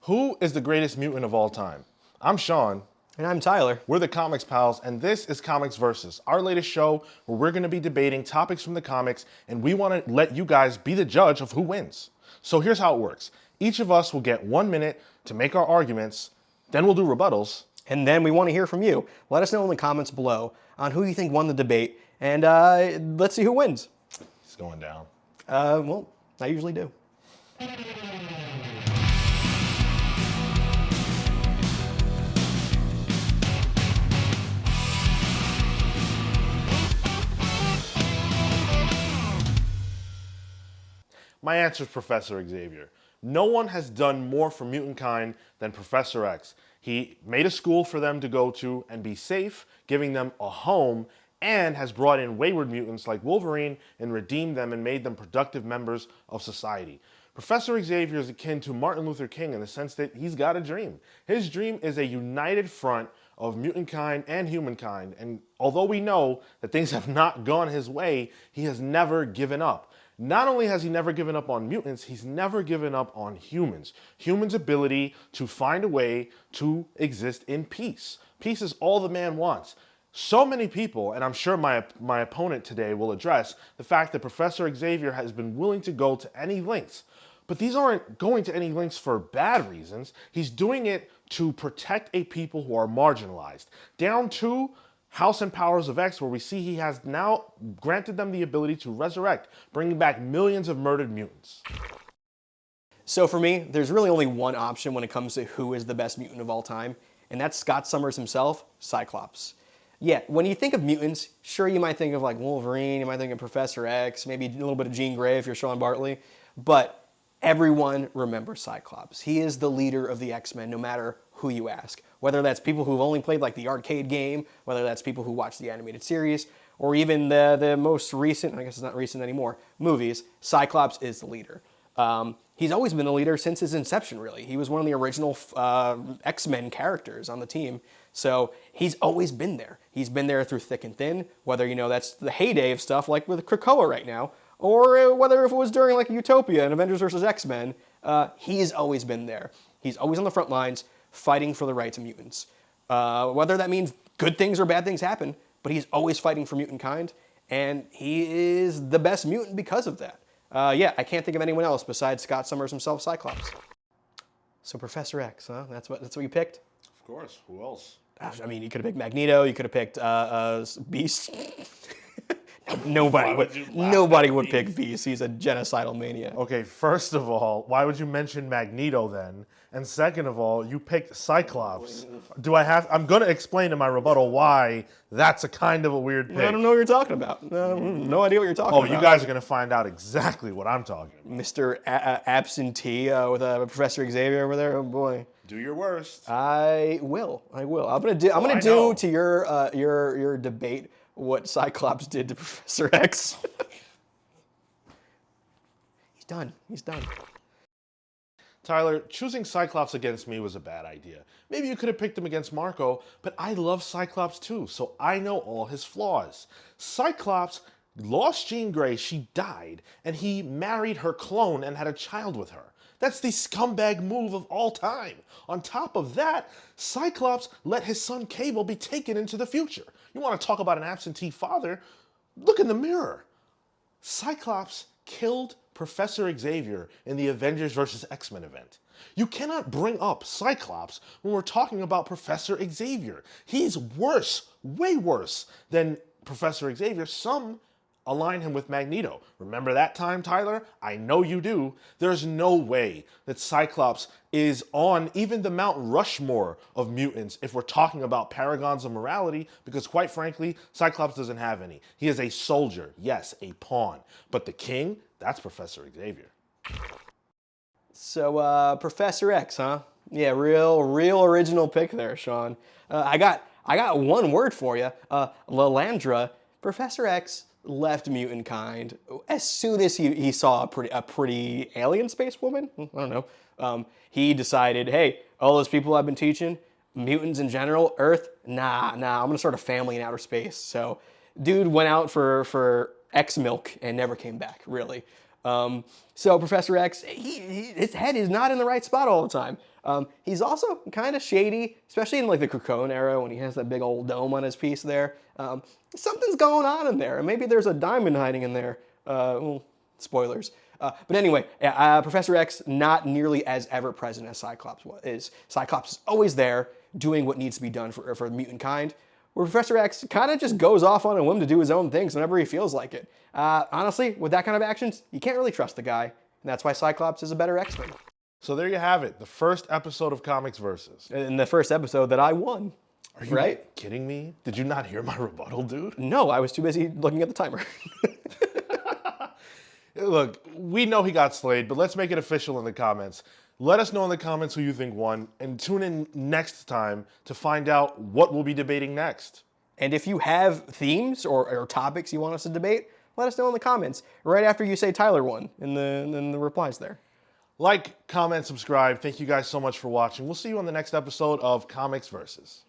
Who is the greatest mutant of all time? I'm Sean. And I'm Tyler. We're the Comics Pals, and this is Comics Versus, our latest show where we're going to be debating topics from the comics, and we want to let you guys be the judge of who wins. So here's how it works. Each of us will get 1 minute to make our arguments, then we'll do rebuttals. And then we want to hear from you. Let us know in the comments below on who you think won the debate, and let's see who wins. It's going down. Well, I usually do. My answer is Professor Xavier. No one has done more for mutant kind than Professor X. He made a school for them to go to and be safe, giving them a home, and has brought in wayward mutants like Wolverine and redeemed them and made them productive members of society. Professor Xavier is akin to Martin Luther King in the sense that he's got a dream. His dream is a united front of mutant kind and humankind, and although we know that things have not gone his way, he has never given up. Not only has he never given up on mutants, he's never given up on humans. Humans' ability to find a way to exist in peace. Peace is all the man wants. So many people, and I'm sure my opponent today will address the fact that Professor Xavier has been willing to go to any lengths. But these aren't going to any lengths for bad reasons. He's doing it to protect a people who are marginalized. Down to House and Powers of X, where we see he has now granted them the ability to resurrect, bringing back millions of murdered mutants. So for me, there's really only one option when it comes to who is the best mutant of all time, and that's Scott Summers himself, Cyclops. Yeah, when you think of mutants, sure you might think of like Wolverine, you might think of Professor X, maybe a little bit of Jean Grey if you're Sean Bartley, but everyone remembers Cyclops. He is the leader of the X-Men no matter who you ask. Whether that's people who've only played like the arcade game, whether that's people who watch the animated series, or even the most recent, I guess it's not recent anymore, movies, Cyclops is the leader. He's always been the leader since his inception, really. He was one of the original X-Men characters on the team. So he's always been there. He's been there through thick and thin, whether, you know, that's the heyday of stuff like with Krakoa right now, or whether if it was during like Utopia and Avengers vs. X-Men, he's always been there. He's always on the front lines fighting for the rights of mutants. Whether that means good things or bad things happen, but he's always fighting for mutant kind, and he is the best mutant because of that. Yeah, I can't think of anyone else besides Scott Summers himself, Cyclops. So Professor X, huh? That's what you picked? Of course, who else? I mean, you could have picked Magneto, you could have picked Beast. Nobody would pick Beast. He's a genocidal maniac. Okay, first of all, why would you mention Magneto then? And second of all, you picked Cyclops. I'm going to explain in my rebuttal why that's a kind of a weird pick. I don't know what you're talking about. No idea what you're talking about. Oh, you guys are going to find out exactly what I'm talking about. Mr. Absentee with Professor Xavier over there. Oh boy. Do your worst. I will. I'm gonna do to your debate what Cyclops did to Professor X. He's done. Tyler, choosing Cyclops against me was a bad idea. Maybe you could have picked him against Marco, but I love Cyclops too, so I know all his flaws. Cyclops lost Jean Grey, she died, and he married her clone and had a child with her. That's the scumbag move of all time. On top of that, Cyclops let his son Cable be taken into the future. You want to talk about an absentee father? Look in the mirror. Cyclops killed Professor Xavier in the Avengers vs. X-Men event. You cannot bring up Cyclops when we're talking about Professor Xavier. He's worse, way worse than Professor Xavier. Some align him with Magneto. Remember that time, Tyler? I know you do. There's no way that Cyclops is on even the Mount Rushmore of mutants if we're talking about paragons of morality, because quite frankly, Cyclops doesn't have any. He is a soldier, yes, a pawn. But the king, that's Professor Xavier. So, Professor X, huh? Yeah, real original pick there, Sean. I got one word for you. Lalandra. Professor X left mutant kind as soon as he saw a pretty alien space woman. I don't know. He decided, hey, all those people I've been teaching, mutants in general, Earth, nah, I'm gonna start a family in outer space. So, dude went out for X milk and never came back, really. So Professor X, his head is not in the right spot all the time. He's also kind of shady, especially in like the Krakoan era when he has that big old dome on his piece there. Something's going on in there, and maybe there's a diamond hiding in there. Well, spoilers. But anyway, Professor X not nearly as ever present as Cyclops is. Cyclops is always there doing what needs to be done for the mutant kind, where Professor X kind of just goes off on a whim to do his own things whenever he feels like it. Honestly, with that kind of actions, you can't really trust the guy, and that's why Cyclops is a better X-Men. So there you have it, the first episode of Comics Versus. In the first episode that I won. Are you right? kidding me? Did you not hear my rebuttal, dude? No, I was too busy looking at the timer. Look, we know he got slayed, but let's make it official in the comments. Let us know in the comments who you think won, and tune in next time to find out what we'll be debating next. And if you have themes or topics you want us to debate, let us know in the comments right after you say Tyler won in the replies there. Like, comment, subscribe. Thank you guys so much for watching. We'll see you on the next episode of Comics Versus.